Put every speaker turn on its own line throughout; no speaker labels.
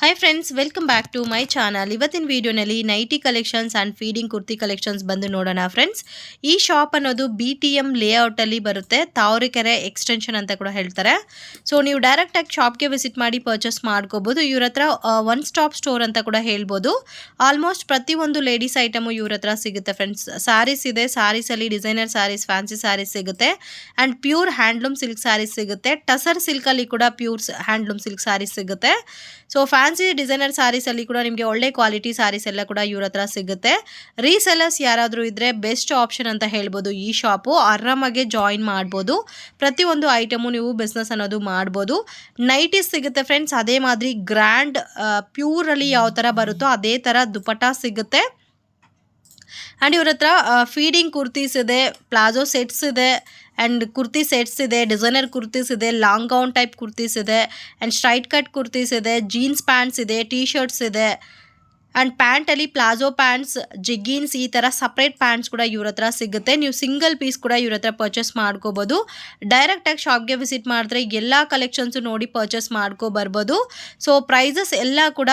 Hi friends, welcome back to my channel. ಇವತ್ತಿನ ವಿಡಿಯೋನಲ್ಲಿ nighty collections and feeding kurti collections ಬಂದು ನೋಡೋಣ ಫ್ರೆಂಡ್ಸ್. ಈ ಶಾಪ್ ಅನ್ನೋದು BTM ಲೇಔಟಲ್ಲಿ ಬರುತ್ತೆ. ತಾವರೆಕೆರೆ ಎಕ್ಸ್ಟೆನ್ಷನ್ ಅಂತ ಕೂಡ ಹೇಳ್ತಾರೆ. ಸೊ ನೀವು ಡೈರೆಕ್ಟಾಗಿ ಶಾಪ್ಗೆ ವಿಸಿಟ್ ಮಾಡಿ ಪರ್ಚೇಸ್ ಮಾಡ್ಕೋಬೋದು. ಇವ್ರ ಹತ್ರ ಒನ್ ಸ್ಟಾಪ್ ಸ್ಟೋರ್ ಅಂತ ಕೂಡ ಹೇಳ್ಬೋದು. ಆಲ್ಮೋಸ್ಟ್ ಪ್ರತಿಯೊಂದು ಲೇಡೀಸ್ ಐಟಮು ಇವ್ರ ಹತ್ರ ಸಿಗುತ್ತೆ ಫ್ರೆಂಡ್ಸ್. ಸ್ಯಾರೀಸ್ ಇದೆ, ಸ್ಯಾರೀಸಲ್ಲಿ ಡಿಸೈನರ್ ಸ್ಯಾರೀಸ್, ಫ್ಯಾನ್ಸಿ ಸ್ಯಾರೀಸ್ ಸಿಗುತ್ತೆ and pure handloom silk sarees ಸಿಗುತ್ತೆ. ಟಸರ್ ಸಿಲ್ಕಲ್ಲಿ ಕೂಡ ಪ್ಯೂರ್ ಹ್ಯಾಂಡ್ಲೂಮ್ ಸಿಲ್ಕ್ ಸ್ಯಾರೀಸ್ ಸಿಗುತ್ತೆ. ಸೊ ಫ್ಯಾನ್ಸಿ ಡಿಸೈನರ್ ಸ್ಯಾರೀಸ್ ಅಲ್ಲಿ ಕೂಡ ನಿಮಗೆ ಒಳ್ಳೆ ಕ್ವಾಲಿಟಿ ಸ್ಯಾರೀಸ್ ಎಲ್ಲ ಕೂಡ ಇವ್ರ ಹತ್ರ ಸಿಗುತ್ತೆ. ರೀಸೆಲ್ಲರ್ಸ್ ಯಾರಾದರೂ ಇದ್ರೆ ಬೆಸ್ಟ್ ಆಪ್ಷನ್ ಅಂತ ಹೇಳ್ಬೋದು. ಈ ಶಾಪು ಆರಾಮಾಗೆ ಜಾಯಿನ್ ಮಾಡ್ಬೋದು. ಪ್ರತಿಯೊಂದು ಐಟಮು ನೀವು ಬಿಸ್ನೆಸ್ ಅನ್ನೋದು ಮಾಡ್ಬೋದು. ನೈಟೀಸ್ ಸಿಗುತ್ತೆ ಫ್ರೆಂಡ್ಸ್. ಅದೇ ಮಾದರಿ ಗ್ರ್ಯಾಂಡ್ ಪ್ಯೂರಲ್ಲಿ ಯಾವ ಥರ ಬರುತ್ತೋ ಅದೇ ಥರ ದುಪಟ್ಟಾ ಸಿಗುತ್ತೆ. ಆ್ಯಂಡ್ ಇವ್ರ ಹತ್ರ ಫೀಡಿಂಗ್ ಕುರ್ತೀಸ್ ಇದೆ, ಪ್ಲಾಜೋ ಸೆಟ್ಸ್ ಇದೆ ಆ್ಯಂಡ್ ಕುರ್ತಿ ಸೆಟ್ಸ್ ಇದೆ, ಡಿಸೈನರ್ ಕುರ್ತೀಸ್ ಇದೆ, ಲಾಂಗ್ ಗೌನ್ ಟೈಪ್ ಕುರ್ತೀಸ್ ಇದೆ ಆ್ಯಂಡ್ ಸ್ಟ್ರೈಟ್ ಕಟ್ ಕುರ್ತೀಸ್ ಇದೆ, ಜೀನ್ಸ್ ಪ್ಯಾಂಟ್ಸ್ ಇದೆ, ಟೀ ಶರ್ಟ್ಸ್ ಇದೆ ಆ್ಯಂಡ್ ಪ್ಯಾಂಟಲ್ಲಿ ಪ್ಲಾಜೋ ಪ್ಯಾಂಟ್ಸ್, ಜೆಗ್ಗಿನ್ಸ್ ಈ ಥರ ಸಪ್ರೇಟ್ ಪ್ಯಾಂಟ್ಸ್ ಕೂಡ ಇವ್ರ ಹತ್ರ ಸಿಗುತ್ತೆ. ನೀವು ಸಿಂಗಲ್ ಪೀಸ್ ಕೂಡ ಇವ್ರ ಹತ್ರ ಪರ್ಚೇಸ್ ಮಾಡ್ಕೋಬೋದು. ಡೈರೆಕ್ಟಾಗಿ ಶಾಪ್ಗೆ ವಿಸಿಟ್ ಮಾಡಿದ್ರೆ ಎಲ್ಲ ಕಲೆಕ್ಷನ್ಸು ನೋಡಿ ಪರ್ಚೇಸ್ ಬರ್ಬೋದು. ಸೊ ಪ್ರೈಸಸ್ ಎಲ್ಲ ಕೂಡ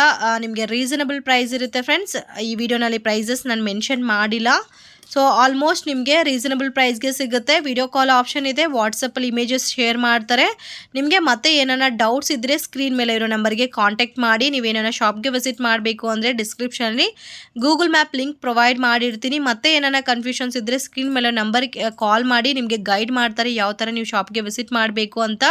ನಿಮಗೆ ರೀಸನಬಲ್ ಪ್ರೈಸ್ ಇರುತ್ತೆ ಫ್ರೆಂಡ್ಸ್. ಈ ವಿಡಿಯೋನಲ್ಲಿ ಪ್ರೈಸಸ್ ನಾನು ಮೆನ್ಷನ್ ಮಾಡಿಲ್ಲ. ಸೊ ಆಲ್ಮೋಸ್ಟ್ ನಿಮಗೆ ರೀಸನಬಲ್ ಪ್ರೈಸ್ಗೆ ಸಿಗುತ್ತೆ. ವಿಡಿಯೋ ಕಾಲ್ ಆಪ್ಷನ್ ಇದೆ, ವಾಟ್ಸಪ್ಪಲ್ಲಿ ಇಮೇಜಸ್ ಶೇರ್ ಮಾಡ್ತಾರೆ. ನಿಮಗೆ ಮತ್ತೆ ಏನಾರ ಡೌಟ್ಸ್ ಇದ್ದರೆ ಸ್ಕ್ರೀನ್ ಮೇಲೆ ಇರೋ ನಂಬರ್ಗೆ ಕಾಂಟ್ಯಾಕ್ಟ್ ಮಾಡಿ. ನೀವೇನಾರ ಶಾಪ್ಗೆ ವಿಸಿಟ್ ಮಾಡಬೇಕು ಅಂದರೆ ಡಿಸ್ಕ್ರಿಪ್ಷನಲ್ಲಿ ಗೂಗಲ್ ಮ್ಯಾಪ್ ಲಿಂಕ್ ಪ್ರೊವೈಡ್ ಮಾಡಿರ್ತೀನಿ. ಮತ್ತೆ ಏನಾರ ಕನ್ಫ್ಯೂಷನ್ಸ್ ಇದ್ದರೆ ಸ್ಕ್ರೀನ್ ಮೇಲೆ ನಂಬರ್ಗೆ ಕಾಲ್ ಮಾಡಿ ನಿಮಗೆ ಗೈಡ್ ಮಾಡ್ತಾರೆ ಯಾವ ಥರ ನೀವು ಶಾಪ್ಗೆ ವಿಸಿಟ್ ಮಾಡಬೇಕು ಅಂತ.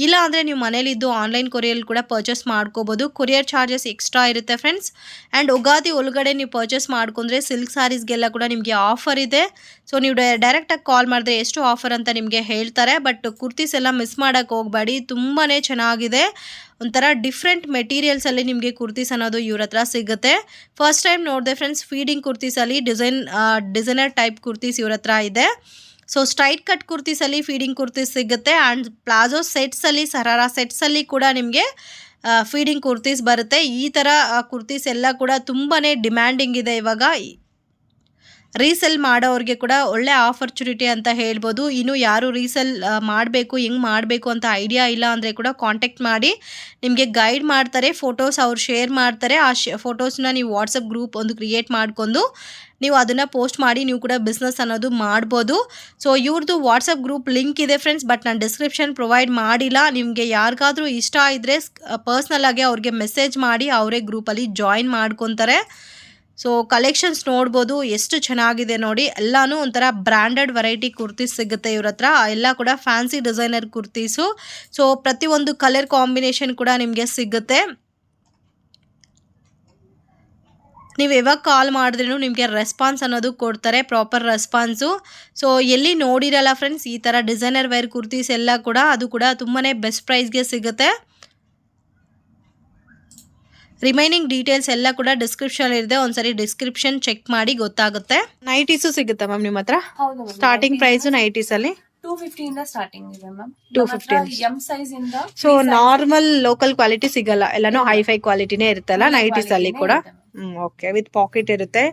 ಇಲ್ಲ ಅಂದರೆ ನೀವು ಮನೇಲಿದ್ದು ಆನ್ಲೈನ್ ಕೊರಿಯಲ್ಲಿ ಕೂಡ ಪರ್ಚೇಸ್ ಮಾಡ್ಕೋಬೋದು. ಕೊರಿಯರ್ ಚಾರ್ಜಸ್ ಎಕ್ಸ್ಟ್ರಾ ಇರುತ್ತೆ ಫ್ರೆಂಡ್ಸ್. ಆ್ಯಂಡ್ ಯುಗಾದಿ ಒಳಗಡೆ ನೀವು ಪರ್ಚೇಸ್ ಮಾಡ್ಕೊಂಡ್ರೆ ಸಿಲ್ಕ್ ಸ್ಯಾರೀಸ್ಗೆಲ್ಲ ಕೂಡ ನಿಮಗೆ ಆಫರ್ ಇದೆ. ಸೊ ನೀವು ಡೈರೆಕ್ಟಾಗಿ ಕಾಲ್ ಮಾಡಿದ್ರೆ ಎಷ್ಟು ಆಫರ್ ಅಂತ ನಿಮಗೆ ಹೇಳ್ತಾರೆ. ಬಟ್ ಕುರ್ತೀಸ್ ಎಲ್ಲ ಮಿಸ್ ಮಾಡೋಕ್ಕೆ ಹೋಗಬೇಡಿ, ತುಂಬಾ ಚೆನ್ನಾಗಿದೆ. ಒಂಥರ ಡಿಫ್ರೆಂಟ್ ಮೆಟೀರಿಯಲ್ಸಲ್ಲಿ ನಿಮಗೆ ಕುರ್ತೀಸ್ ಅನ್ನೋದು ಇವ್ರ ಹತ್ರ ಸಿಗುತ್ತೆ. ಫಸ್ಟ್ ಟೈಮ್ ನೋಡಿದೆ ಫ್ರೆಂಡ್ಸ್, ಫೀಡಿಂಗ್ ಕುರ್ತೀಸಲ್ಲಿ ಡಿಸೈನರ್ ಟೈಪ್ ಕುರ್ತೀಸ್ ಇವ್ರ ಹತ್ರ ಇದೆ. ಸೊ ಸ್ಟ್ರೈಟ್ ಕಟ್ ಕುರ್ತೀಸಲ್ಲಿ ಫೀಡಿಂಗ್ ಕುರ್ತೀಸ್ ಸಿಗುತ್ತೆ ಆ್ಯಂಡ್ ಪ್ಲಾಜೋ ಸೆಟ್ಸಲ್ಲಿ, ಸರಾರಾ ಸೆಟ್ಸಲ್ಲಿ ಕೂಡ ನಿಮಗೆ ಫೀಡಿಂಗ್ ಕುರ್ತೀಸ್ ಬರುತ್ತೆ. ಈ ಥರ ಕುರ್ತೀಸ್ ಎಲ್ಲ ಕೂಡ ತುಂಬಾ ಡಿಮ್ಯಾಂಡಿಂಗ್ ಇದೆ ಇವಾಗ. ರೀಸೆಲ್ ಮಾಡೋರಿಗೆ ಕೂಡ ಒಳ್ಳೆ ಆಪರ್ಚುನಿಟಿ ಅಂತ ಹೇಳ್ಬೋದು. ಇನ್ನು ಯಾರು ರೀಸೆಲ್ ಮಾಡಬೇಕು, ಹೆಂಗೆ ಮಾಡಬೇಕು ಅಂತ ಐಡಿಯಾ ಇಲ್ಲ ಅಂದರೆ ಕೂಡ ಕಾಂಟ್ಯಾಕ್ಟ್ ಮಾಡಿ, ನಿಮಗೆ ಗೈಡ್ ಮಾಡ್ತಾರೆ. ಫೋಟೋಸ್ ಅವ್ರು ಶೇರ್ ಮಾಡ್ತಾರೆ. ಆ ಫೋಟೋಸ್ನ ನೀವು ವಾಟ್ಸಪ್ ಗ್ರೂಪ್ ಒಂದು ಕ್ರಿಯೇಟ್ ಮಾಡ್ಕೊಂಡು ನೀವು ಅದನ್ನು ಪೋಸ್ಟ್ ಮಾಡಿ ನೀವು ಕೂಡ ಬಿಸ್ನೆಸ್ ಅನ್ನೋದು ಮಾಡ್ಬೋದು. ಸೊ ಇವ್ರದ್ದು ವಾಟ್ಸಪ್ ಗ್ರೂಪ್ ಲಿಂಕ್ ಇದೆ ಫ್ರೆಂಡ್ಸ್, ಬಟ್ ನಾನು ಡಿಸ್ಕ್ರಿಪ್ಷನ್ ಪ್ರೊವೈಡ್ ಮಾಡಿಲ್ಲ. ನಿಮಗೆ ಯಾರಿಗಾದರೂ ಇಷ್ಟ ಇದ್ದರೆ ಪರ್ಸ್ನಲಾಗಿ ಅವ್ರಿಗೆ ಮೆಸೇಜ್ ಮಾಡಿ ಅವರೇ ಗ್ರೂಪಲ್ಲಿ ಜಾಯಿನ್ ಮಾಡ್ಕೊತಾರೆ. ಸೊ ಕಲೆಕ್ಷನ್ಸ್ ನೋಡ್ಬೋದು ಎಷ್ಟು ಚೆನ್ನಾಗಿದೆ ನೋಡಿ. ಎಲ್ಲನೂ ಒಂಥರ ಬ್ರ್ಯಾಂಡೆಡ್ ವೆರೈಟಿ ಕುರ್ತೀಸ್ ಸಿಗುತ್ತೆ ಇವ್ರ ಹತ್ರ. ಎಲ್ಲ ಕೂಡ ಫ್ಯಾನ್ಸಿ ಡಿಸೈನರ್ ಕುರ್ತೀಸು. ಸೊ ಪ್ರತಿಯೊಂದು ಕಲರ್ ಕಾಂಬಿನೇಷನ್ ಕೂಡ ನಿಮಗೆ ಸಿಗುತ್ತೆ. ನೀವು ಯಾವಾಗ ಕಾಲ್ ಮಾಡಿದ್ರೂ ನಿಮಗೆ ರೆಸ್ಪಾನ್ಸ್ ಅನ್ನೋದು ಕೊಡ್ತಾರೆ, ಪ್ರಾಪರ್ ರೆಸ್ಪಾನ್ಸು. ಸೊ ಎಲ್ಲಿ ನೋಡಿರಲ್ಲ ಫ್ರೆಂಡ್ಸ್ ಈ ಥರ ಡಿಸೈನರ್ ವೇರ್ ಕುರ್ತೀಸ್ ಎಲ್ಲ ಕೂಡ, ಅದು ಕೂಡ ತುಂಬಾ ಬೆಸ್ಟ್ ಪ್ರೈಸ್ಗೆ ಸಿಗುತ್ತೆ. ರಿಮೈನಿಂಗ್ ಡೀಟೇಲ್ಸ್ ಎಲ್ಲ ಕೂಡ ಡಿಸ್ಕ್ರಿಪ್ಷನ್ ಇರುತ್ತೆ, ಒಂದ್ಸರಿ ಡಿಸ್ಕ್ರಿಪ್ಷನ್ ಚೆಕ್ ಮಾಡಿ ಗೊತ್ತಾಗುತ್ತೆ. ನೈಟೀಸು ಸಿಗುತ್ತೆ ಮ್ಯಾಮ್ ನಿಮ್ಮ ಹತ್ರ? ಸ್ಟಾರ್ಟಿಂಗ್ ಪ್ರೈಸು ನೈಟೀಸಲ್ಲಿ
250 ಇಂದ ಸ್ಟಾರ್ಟಿಂಗ್ ಇದೆ ಮ್ಯಾಮ್.
250
ಎಂ ಸೈಜ್ ಇಂದ.
ಸೊ ನಾರ್ಮಲ್ ಲೋಕಲ್ ಕ್ವಾಲಿಟಿ ಸಿಗಲ್ಲ, ಎಲ್ಲಾನು ಹೈಫೈ ಕ್ವಾಲಿಟಿನೇ ಇರುತ್ತಲ್ಲ ನೈಟೀಸ್ ಅಲ್ಲಿ ಕೂಡ. ಓಕೆ, ವಿತ್ ಪಾಕೆಟ್ ಇರುತ್ತೆ,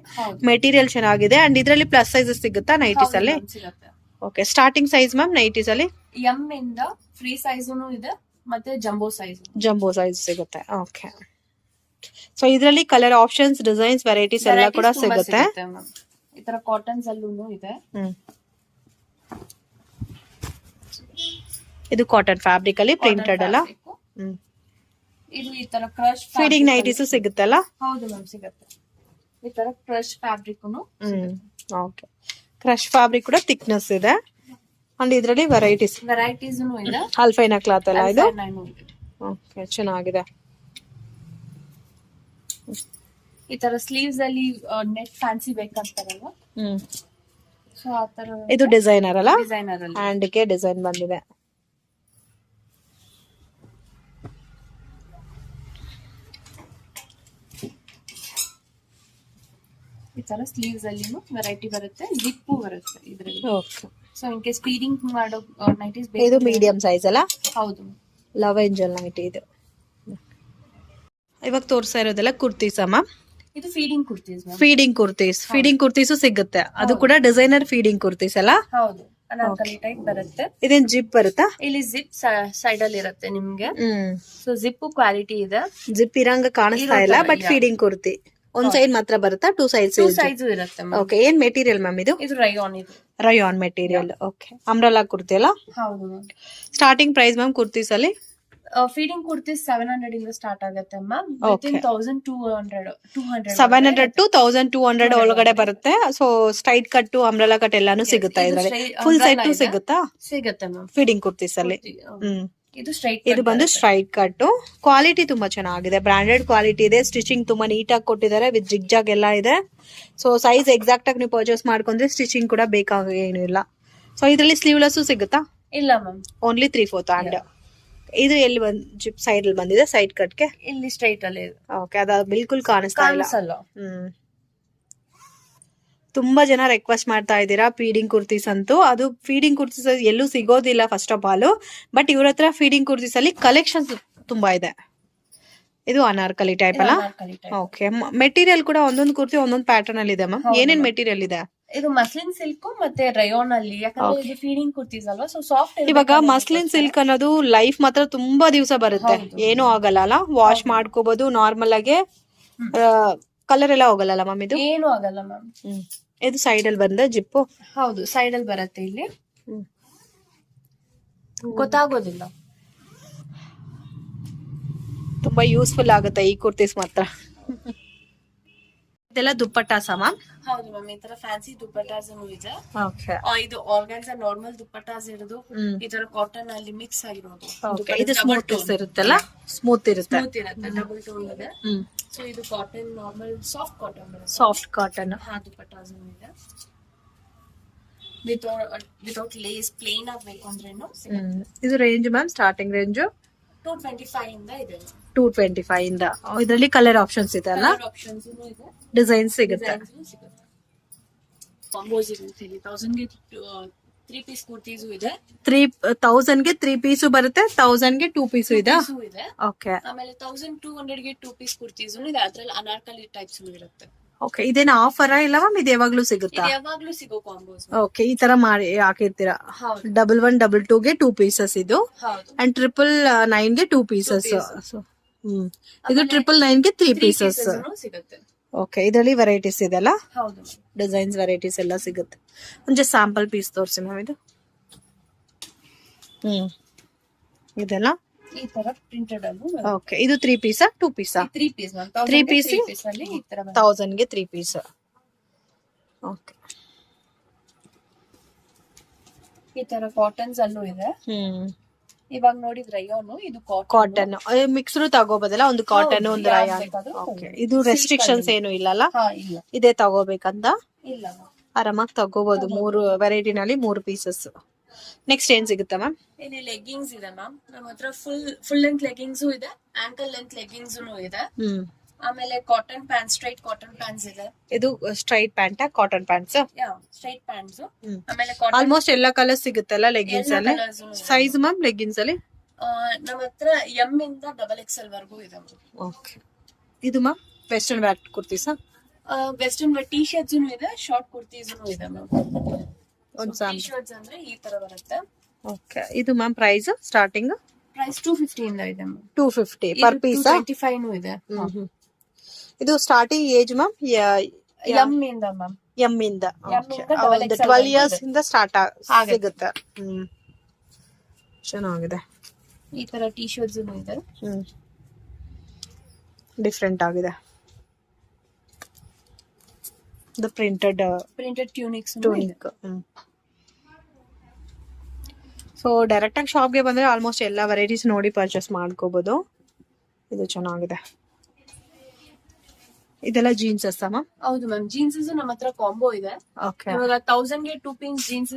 ಮೆಟೀರಿಯಲ್ ಚೆನ್ನಾಗಿದೆ. ಅಂಡ್ ಇದರಲ್ಲಿ ಪ್ಲಸ್ ಸೈಜಸ್ ಸಿಗುತ್ತಾ ನೈಟೀಸ್ ಅಲ್ಲಿ? Okay, starting size ma'am nighties ಅಲ್ಲಿ
ಎಂ ಇಂದ ಫ್ರೀ ಸೈಜುನು ಇದೆ, ಮತ್ತೆ ಜಂಬೋ ಸೈಜ್
ಸಿಗುತ್ತೆ. ಓಕೆ, ಸೊ ಇದರಲ್ಲಿ ಕಲರ್ ಆಪ್ಷನ್ಸ್, ಡಿಸೈನ್ಸ್, ವೆರೈಟೀಸ್ ಎಲ್ಲ ಕೂಡ ಸಿಗುತ್ತೆ.
ಈ ತರ ಕಾಟನ್ಸ್ ಅಲ್ಲೂ ಇದೆ.
ಇದು ಕಾಟನ್ ಫ್ಯಾಬ್ರಿಕ್ ಅಲ್ಲಿ ಪ್ರಿಂಟೆಡ್ ಅಲ್ಲ?
ಇದು ಈ ತರ ಕ್ರಶ್
ಫೀಡಿಂಗ್ ನೈಟೀಸ್ ಸಿಗುತ್ತಲ್ಲ?
ಹೌದು ಮ್ಯಾಮ್, ಸಿಗುತ್ತೆ. ಈ ತರ crush fabric.
Okay, crush fabric ಕೂಡ ಥಿಕ್ನೆಸ್ ಇದೆ. ಅಂಡ್ ಇದರಲ್ಲಿ ವೆರೈಟೀಸ್
ಇದೆ.
ಅಲ್ಫೈನಾ ಕ್ಲಾತ್ ಅಲ್ಲ ಇದು? ಓಕೆ, ಚೆನ್ನಾಗಿದೆ.
ಈ ತರ ಸ್ಲೀವ್ಸ್ ಅಲ್ಲಿ ನೆಟ್ ಫ್ಯಾನ್ಸಿ ಬೇಕಂತಾರಲ್ವಾ, ಸೊ ಆ ತರ.
ಇದು ಡಿಸೈನರ್ ಅಲ್ಲ?
ಡಿಸೈನರ್ ಅಲ್ಲಿ
ಹ್ಯಾಂಡ್ ಗೆ ಡಿಸೈನ್ ಬಂದಿದೆ.
ಈ ತರ ಸ್ಲೀವ್ಸ್ ಅಲ್ಲಿ ವೆರೈಟಿ ಬರುತ್ತೆ, ಜಿಪ್ಪು ಬರುತ್ತೆ ಇದ್ರಲ್ಲಿ.
Okay,
so in case feeding ಮಾಡೋ ನೈಟೀಸ್
ಇದು ಮೀಡಿಯಂ ಸೈಜ್ ಅಲ್ಲ?
ಹೌದು,
ಲವ್ ಏಂಜಲ್ ನೈಟಿ ಇದು. ಇವಾಗ ತೋರಿಸ್ತಾ ಇರೋದೆಲ್ಲ ಕುರ್ತೀಸ್ ಅಮ್ಮ?
ಇದು ಫೀಡಿಂಗ್ ಕುರ್ತೀಸ್.
ಫೀಡಿಂಗ್ ಕುರ್ತೀಸು ಸಿಗುತ್ತೆ, ಅದು ಕೂಡ ಡಿಸೈನರ್ ಫೀಡಿಂಗ್ ಕುರ್ತೀಸ್ ಅಲ್ಲ?
ಹೌದು, ಅನಾರ್ಕಲಿ ಟೈಪ್ ಬರುತ್ತೆ.
ಇದೇನ್ ಜಿಪ್ ಬರುತ್ತಾ?
ಇಲ್ಲಿ ಜಿಪ್ ಸೈಡ್ ಅಲ್ಲಿ ಇರುತ್ತೆ ನಿಮ್ಗೆ. ಸೊ ಜಿಪ್ ಕ್ವಾಲಿಟಿ ಇದೆ.
ಜಿಪ್ ಇರಂಗ ಕಾಣಿಸ್ತಾ ಇಲ್ಲ, ಬಟ್ ಫೀಡಿಂಗ್ ಕುರ್ತಿ ಒಂದ್ ಸೈಡ್ ಮಾತ್ರ ಬರುತ್ತಾ? ಟೂ ಸೈಡ್ಸ್
ಇರುತ್ತೆ.
ಓಕೆ, ಏನ್ ಮೆಟೀರಿಯಲ್ ಮ್ಯಾಮ್ ಇದು?
ಇದು ರಯಾನ್. ಇದು
Riyan material. Okay, umbrella kurti ಅಲ್ಲ?
ಹೌದು.
ಸ್ಟಾರ್ಟಿಂಗ್ ಪ್ರೈಸ್ ಮ್ಯಾಮ್ ಕುರ್ತೀಸ್ ಅಲ್ಲಿ?
ಫೀಡಿಂಗ್ ಕುರ್ತಿ 700 ಇಂದ ಸ್ಟಾರ್ಟ್ ಆಗುತ್ತೆ ಮ್ಯಾಮ್.
700 to 1200 ಒಳಗಡೆ ಬರುತ್ತೆ. So straight cut, umbrella cut ಎಲ್ಲಾನು ಸಿಗುತ್ತಾ ಇದ್ರಲ್ಲಿ? ಫುಲ್ ಸೆಟ್ ಸಿಗುತ್ತಾ?
ಸಿಗುತ್ತೆ ಮ್ಯಾಮ್
ಫೀಡಿಂಗ್ ಕುರ್ತೀಸ್ ಅಲ್ಲಿ.
ಇದು
ಬಂದು ಸ್ಟ್ರೈಟ್ ಕಟ್. ಕ್ವಾಲಿಟಿ ತುಂಬಾ ಚೆನ್ನಾಗಿದೆ, ಬ್ರಾಂಡೆಡ್ ಕ್ವಾಲಿಟಿ ಇದೆ. ಸ್ಟಿಚಿಂಗ್ ತುಂಬಾ ನೀಟಾಗಿ ಕೊಟ್ಟಿದ್ದಾರೆ, ವಿತ್ ಜಿಗ್ಜಾಗ್ ಎಲ್ಲ ಇದೆ. ಸೊ ಸೈಜ್ ಎಕ್ಸಾಕ್ಟ್ ಆಗಿ ನೀವು ಪರ್ಚೇಸ್ ಮಾಡ್ಕೊಂಡ್ರೆ ಸ್ಟಿಚಿಂಗ್ ಕೂಡ ಬೇಕಾಗ ಏನು ಇಲ್ಲ. ಸೊ ಇದ್ರಲ್ಲಿ ಸ್ಲೀವ್ಲೆಸ್ ಸಿಗುತ್ತಾ?
ಇಲ್ಲ ಮ್ಯಾಮ್,
ಓನ್ಲಿ 3/4 ಹ್ಯಾಂಡ್. ಇದು ಎಲ್ಲಿ ಜಿಪ್ ಸೈಡ್ ಅಲ್ಲಿ ಬಂದಿದೆ, ಸೈಡ್ ಕಟ್ಗೆ
ಇಲ್ಲಿ ಸ್ಟ್ರೈಟ್ ಅಲ್ಲಿ.
ಓಕೆ, ಅದ ಬಿಲ್ಕುಲ್ ಕಾಣಿಸ್ತಾ ಇಲ್ಲ. ತುಂಬಾ ಜನ ರಿಕ್ವೆಸ್ಟ್ ಮಾಡ್ತಾ ಇದ್ದೀರಾ ಫೀಡಿಂಗ್ ಕುರ್ತೀಸ್ ಅಂತೂ. ಅದು ಫೀಡಿಂಗ್ ಕುರ್ತೀಸ್ ಎಲ್ಲೂ ಸಿಗೋದಿಲ್ಲ ಫಸ್ಟ್ ಆಫ್ ಆಲ್, ಬಟ್ ಇವ್ರ ಹತ್ರ ಫೀಡಿಂಗ್ ಕುರ್ತೀಸ್ ಅಲ್ಲಿ ಕಲೆಕ್ಷನ್ಸ್ ತುಂಬಾ ಇದೆ. ಇದು ಅನಾರ್ಕಲಿ ಟೈಪ್ ಅಲ್ಲ? ಓಕೆ, ಮೆಟೀರಿಯಲ್ ಕೂಡ ಒಂದೊಂದು ಕುರ್ತಿ ಒಂದೊಂದು ಪ್ಯಾಟರ್ನ್ ಅಲ್ಲಿ ಇದೆ ಮ್ಯಾಮ್. ಏನೇನ್ ಮೆಟೀರಿಯಲ್ ಇದೆ?
ಇದು ಮಸ್ಲಿನ್ ಸಿಲ್ಕ್ ಮತ್ತೆ ರಯೋನ್ ಅಲ್ಲಿ, ಯಾಕಂದ್ರೆ ಇದು ಫೀಡಿಂಗ್ ಕುರ್ತೀಸ್ ಅಲ್ವಾ, ಸೊ ಸಾಫ್ಟ್.
ಇವಾಗ ಮಸ್ಲಿನ್ ಸಿಲ್ಕ್ ಅನ್ನೋದು ಲೈಫ್ ಮಾತ್ರ ತುಂಬಾ ದಿವಸ ಬರುತ್ತೆ, ಏನೂ ಆಗಲ್ಲ ಅಲ್ಲ? ವಾಶ್ ಮಾಡ್ಕೋಬಹುದು ನಾರ್ಮಲ್ ಆಗಿ. ಕಲರ್ ಎಲ್ಲ ಹೋಗಲ್ಲ ಮ್ಯಾಮ್? ಇದು
ಏನು ಆಗಲ್ಲ ಮ್ಯಾಮ್.
ಇದು ಸೈಡ್ ಅಲ್ಲಿ ಬಂದ ಜಿಪ್ಪು?
ಹೌದು, ಸೈಡ್ ಅಲ್ಲಿ ಬರುತ್ತೆ. ಇಲ್ಲಿ ಗೊತ್ತಾಗೋದಿಲ್ಲ.
ತುಂಬಾ ಯೂಸ್ಫುಲ್ ಆಗುತ್ತೆ ಈ ಕುರ್ತೀಸ್ ಮಾತ್ರ. ಇದೆಲ್ಲ ದುಪ್ಪಟ್ಟಾಸ ಮ್ಯಾಮ್?
ಹೌದು ಮ್ಯಾಮ್, ಈ ತರ ಫ್ಯಾನ್ಸಿ ದುಪ್ಪಟ್ಟಾಸ್ ಇದೆ.
ಓಕೆ,
ಇದು ಆರ್ಗನ್ಸಾ ನಾರ್ಮಲ್ ದುಪ್ಪಟ್ಟಾಸ್ ಇರೋದು, ಈ ತರ ಕಾಟನ್ ಅಲ್ಲಿ ಮಿಕ್ಸ್ ಆಗಿರೋದು.
ಇದು ಸ್ಮೂತ್ ಇರುತ್ತಲ್ಲ? ಸ್ಮೂತ್ ಇರುತ್ತೆ,
ಡಬಲ್ ಟೋನ್ ಇದೆ. ಸೊ ಇದು ಕಾಟನ್, ನಾರ್ಮಲ್ ಸಾಫ್ಟ್ ಕಾಟನ್ ಬರುತ್ತೆ.
Soft cotton.
ದುಪ್ಪಟ್ಟಾಸ್ ಇದೆ. ವಿತೌಟ್ ಲೇಸ್, ಪ್ಲೇನ್ ಆಗ್ಬೇಕು ಅಂದ್ರೇನು.
ಇದು ರೇಂಜ್ ಮ್ಯಾಮ್, ಸ್ಟಾರ್ಟಿಂಗ್ ರೇಂಜ್
225 ಇಂದ ಇದೆ.
225 ಇಂದ. ಇದರಲ್ಲಿ ಕಲರ್ ಆಪ್ಷನ್ಸ್ ಇದೆ ಅಲ್ಲ?
ಆಪ್ಷನ್ಸ್ ಇದೆ,
ಡಿಸೈನ್ ಸಿಗುತ್ತೆ.
ಕಾಂಬೋಸ್ ಇದೆ. 1000 ಗೆ 3 ಪೀಸ್ ಕುರ್ತೀಸ್ ಇದೆ.
3000 ಗೆ 3 ಪೀಸ್ ಬರುತ್ತೆ, 1000 ಗೆ 2 ಪೀಸ್ ಇದೆ. ಓಕೆ,
ಆಮೇಲೆ 1200 ಗೆ 2 ಪೀಸ್ ಕುರ್ತೀಸ್ ಇದೆ. ಅದ್ರಲ್ಲಿ ಅನಾರ್ಕಲಿ ಟೈಪ್ಸ್ ಇರುತ್ತೆ.
ಓಕೆ, ಇದೇನ ಆಫರ್ ಇಲ್ಲ ಮ್ಯಾಮ್? ಇದು ಯಾವಾಗ್ಲೂ ಸಿಗುತ್ತಾ?
ಯಾವಾಗ್ಲೂ ಸಿಗೋ ಕಾಂಬೋಸ್.
ಓಕೆ, ಈ ತರ ಮಾಡಿ ಹಾಕಿರ್ತೀರಾ. 11, 22 ಗೆ 2 ಪೀಸಸ್ ಇದು, ಅಂಡ್ 999 ಗೆ 2 ಪೀಸಸ್. ಇದು 999 ಗೆ 3 ಪೀಸಸ್
ಸಿಗುತ್ತೆ.
ಓಕೆ, ಇದರಲ್ಲಿ ವೆರೈಟೀಸ್ ಇದೆ ಅಲ್ಲ?
ಹೌದು,
ಡಿಸೈನ್ಸ್ ವೆರೈಟೀಸ್ ಎಲ್ಲ ಸಿಗುತ್ತೆ. ಒಂದ್ ಸ್ಯಾಂಪಲ್ ಪೀಸ್ ತೋರಿಸಿ ಮ್ಯಾಮ್. ಇದು ಇದೆಲ್ಲ
ಈ ತರ ಪ್ರಿಂಟೆಡ್ ಅಲ್ಲಿ.
ಓಕೆ, ಇದು 3 ಪೀಸಾ 2 ಪೀಸಾ?
3 ಪೀಸ್.
3 ಪೀಸ್
ಅಲ್ಲಿ ಈ ತರ
1000 ಗೆ 3 ಪೀಸ್. ಓಕೆ,
ಈ ತರ ಕಾಟನ್ಸ್ ಅಲ್ಲೂ ಇದೆ. ಇವಾಗ ನೋಡಿದ್ರೆ ರಯಾನ್, ಇದು
ಕಾಟನ್ ಮಿಕ್ಸ್ರು ತಗೋಬೋದಲ್ಲ? ಒಂದು ಕಾಟನ್, ಒಂದು ರಯಾನ್. ಓಕೆ, ಇದು ರೆಸ್ಟ್ರಿಕ್ಷನ್ಸ್ ಏನು ಇಲ್ಲಲ್ಲ? ಇದೇ ತಗೋಬೇಕಂತ
ಇಲ್ಲ,
ಆರಾಮಾಗಿ ತಗೋಬಹುದು. 3 ವೆರೈಟಿನಲ್ಲಿ 3 ಪೀಸಸ್. ನೆಕ್ಸ್ಟ್ ಏನ್ ಸಿಗುತ್ತೆ ಮ್ಯಾಮ್?
ಇಲ್ಲಿ ಲೆಗ್ಗಿಂಗ್ಸ್ ಇದೆ ಮ್ಯಾಮ್. ನಮ್ಮ ಹತ್ರ ಫುಲ್ ಲೆಂತ್ ಲೆಗ್ಗಿಂಗ್ಸ್ ಇದೆ, ಆಂಕಲ್ ಲೆಂತ್ ಲೆಗ್ಗಿಂಗ್ಸ್ ಇದೆ. ಆಮೇಲೆ cotton pants, straight cotton pants ಇದೆ.
ಇದು straight pant, cotton pants?
Straight pants.
ಆಮೇಲೆ ಆಲ್ಮೋಸ್ಟ್ ಎಲ್ಲ ಕಲರ್ಸ್ ಸಿಗುತ್ತಲ್ಲ ಲೆಗ್ಗಿನ್ಸ್ ಅಲ್ಲಿ? ಸೈಜ್ ಮ್ಯಾಮ್ ಲೆಗ್ಗಿನ್ಸ್ ಅಲ್ಲಿ
ನಮ್ಮ ಹತ್ರ ಎಂ ಇಂದ XXL ವರೆಗೂ ಇದೆ.
ಓಕೆ, ಇದು ma'am western wear kurtis?
Western wear T shirts ಇದೆ, ಶಾರ್ಟ್ ಕುರ್ತೀಸ್ ಇದೆ ಮ್ಯಾಮ್.
ಒಂದು
ಟಿ ಶರ್ಟ್ಸ್ ಅಂದ್ರೆ ಈ ತರ ಬರುತ್ತೆ.
ಓಕೆ, ಇದು ಮ್ಯಾಮ್ ಪ್ರೈಸ್ ಸ್ಟಾರ್ಟಿಂಗ್?
ಪ್ರೈಸ್ 250 ಇಂದ ಇದೆ ಮ್ಯಾಮ್.
250 per piece?
25 ಇದೆ.
ಇದು ಸ್ಟಾರ್ಟಿಂಗ್ ಏಜ್ ಮ್ಯಾಮ್?
ಎಂ ಇಂದ ಮ್ಯಾಮ್.
ಎಂ ಇಂದ. ಒಂದು 12 ಇಯರ್ಸ್ ಇಂದ ಸ್ಟಾರ್ಟ್ ಸಿಗುತ್ತೆ. ಚೆನ್ನಾಗಿದೆ.
ಈ ತರ ಟಿ ಶರ್ಟ್ಸ್ ಇದೆ.
ಡಿಫ್ರೆಂಟ್ ಆಗಿದೆ. The printed
ಟ್ಯೂನಿಕ್ಸ್.
ಸೊ ಡೈರೆಕ್ಟ್ ಆಗಿ ಶಾಪ್ಗೆ ಬಂದ್ರೆ ಆಲ್ಮೋಸ್ಟ್ ಎಲ್ಲ ವೆರೈಟೀಸ್ ನೋಡಿ ಪರ್ಚೇಸ್ ಮಾಡ್ಕೋಬಹುದು. ಇದು ಚೆನ್ನಾಗಿದೆ. ಇದೆಲ್ಲ ಜೀನ್ಸ್ ಅಷ್ಟಾ ಮ್ಯಾಮ್?
ಹೌದು ಮ್ಯಾಮ್, ಜೀನ್ಸ್ ನಮ್ಮ ಹತ್ರ ಕಾಂಬೋ ಇದೆ.
ಓಕೆ,
ಇವಾಗ 1000 ಗೆ 2 ಪೀಸ್ ಜೀನ್ಸ್,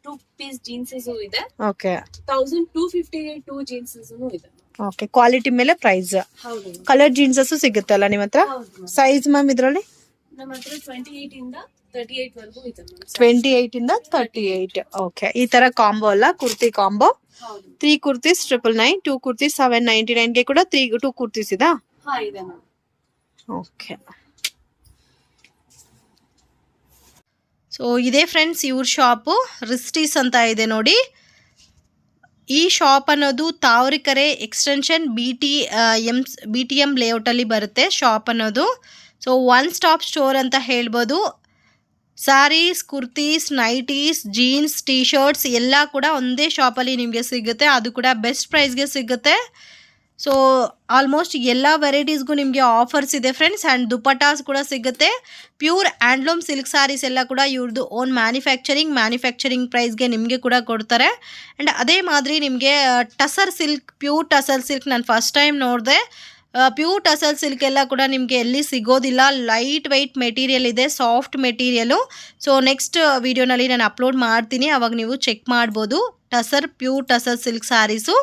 2 ಪೀಸ್ ಜೀನ್ಸ್ ಇದೆ.
ಓಕೆ,
1250 ಗೆ 2 ಜೀನ್ಸ್ ಇದೆ.
ಓಕೆ, ಕ್ವಾಲಿಟಿ ಮೇಲೆ ಪ್ರೈಸ್.
ಹೌದು,
ಕಲರ್ ಜೀನ್ಸಸ್ ಸಿಗುತ್ತಲ್ಲ ನಿಮ್ಮ ಹತ್ರ? ಸೈಜ್ ಮ್ಯಾಮ್ ಇದರಲ್ಲಿ?
ನಮ್ಮ ಹತ್ರ 28 ಇಂದ 38 ವರೆಗೂ ಇದೆ.
28 ಇಂದ 38. ಓಕೆ, ಈ ತರ ಕಾಂಬೋ ಅಲ್ಲ, ಕುರ್ತಿ ಕಾಂಬೋ. 3 ಕುರ್ತೀಸ್ 999, 2 ಕುರ್ತೀಸ್ 799 ಗೆ ಕೂಡ 2 ಕುರ್ತೀಸ್ ಇದಾ?
ಇದೆ ಮ್ಯಾಮ್.
ಓಕೆ, ಸೊ ಸೊ ಇದೇ ಫ್ರೆಂಡ್ಸ್ ಇವ್ರ ಶಾಪು HRISHTIS ಅಂತ ಇದೆ ನೋಡಿ. ಈ ಶಾಪ್ ಅನ್ನೋದು Tavarekere extension B T M ಲೇಔಟಲ್ಲಿ ಬರುತ್ತೆ ಶಾಪ್ ಅನ್ನೋದು. ಸೊ ಒನ್ ಸ್ಟಾಪ್ ಸ್ಟೋರ್ ಅಂತ ಹೇಳ್ಬೋದು. Saris, kurtis, nighties, jeans, T shirts ಎಲ್ಲ ಕೂಡ ಒಂದೇ ಶಾಪಲ್ಲಿ ನಿಮಗೆ ಸಿಗುತ್ತೆ. ಅದು ಕೂಡ ಬೆಸ್ಟ್ ಪ್ರೈಸ್ಗೆ ಸಿಗುತ್ತೆ. ಸೊ ಆಲ್ಮೋಸ್ಟ್ ಎಲ್ಲ ವೆರೈಟೀಸ್ಗೂ ನಿಮಗೆ ಆಫರ್ಸ್ ಇದೆ ಫ್ರೆಂಡ್ಸ್. ಆ್ಯಂಡ್ ದುಪಟ್ಟಾಸ್ ಕೂಡ ಸಿಗುತ್ತೆ. ಪ್ಯೂರ್ ಹ್ಯಾಂಡ್ಲೂಮ್ ಸಿಲ್ಕ್ ಸ್ಯಾರೀಸ್ ಎಲ್ಲ ಕೂಡ ಇವ್ರದ್ದು ಓನ್ ಮ್ಯಾನುಫ್ಯಾಕ್ಚರಿಂಗ್ ಪ್ರೈಸ್ಗೆ ನಿಮಗೆ ಕೂಡ ಕೊಡ್ತಾರೆ. ಆ್ಯಂಡ್ ಅದೇ ಮಾದರಿ ನಿಮಗೆ tussar silk, pure tussar silk ನಾನು ಫಸ್ಟ್ ಟೈಮ್ ನೋಡಿದೆ. ಪ್ಯೂರ್ ಟಸರ್ ಸಿಲ್ಕ್ ಎಲ್ಲ ಕೂಡ ನಿಮಗೆ ಎಲ್ಲಿ ಸಿಗೋದಿಲ್ಲ. ಲೈಟ್ ವೆಯ್ಟ್ ಮೆಟೀರಿಯಲ್ ಇದೆ, ಸಾಫ್ಟ್ ಮೆಟೀರಿಯಲು. ಸೊ ನೆಕ್ಸ್ಟ್ ವೀಡಿಯೋನಲ್ಲಿ ನಾನು ಅಪ್ಲೋಡ್ ಮಾಡ್ತೀನಿ, ಅವಾಗ ನೀವು ಚೆಕ್ ಮಾಡ್ಬೋದು. Pure tussar silk saris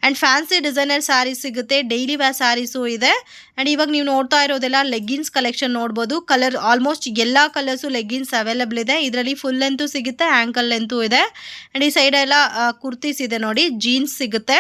and fancy designer saris ಸಿಗುತ್ತೆ. ಡೈಲಿ ವೇರ್ ಸ್ಯಾರೀಸು ಇದೆ. ಆ್ಯಂಡ್ ಇವಾಗ ನೀವು ನೋಡ್ತಾ ಇರೋದೆಲ್ಲ ಲೆಗ್ಗಿನ್ಸ್ ಕಲೆಕ್ಷನ್ ನೋಡ್ಬೋದು. ಕಲರ್ ಆಲ್ಮೋಸ್ಟ್ ಎಲ್ಲ ಕಲರ್ಸು ಲೆಗ್ಗಿನ್ಸ್ ಅವೈಲಬಲ್ ಇದೆ. ಇದರಲ್ಲಿ ಫುಲ್ ಲೆಂತು ಸಿಗುತ್ತೆ, ಆ್ಯಂಕಲ್ ಲೆಂತು ಇದೆ. ಆ್ಯಂಡ್ ಈ ಸೈಡೆಲ್ಲ ಕುರ್ತೀಸ್ ಇದೆ ನೋಡಿ, ಜೀನ್ಸ್ ಸಿಗುತ್ತೆ.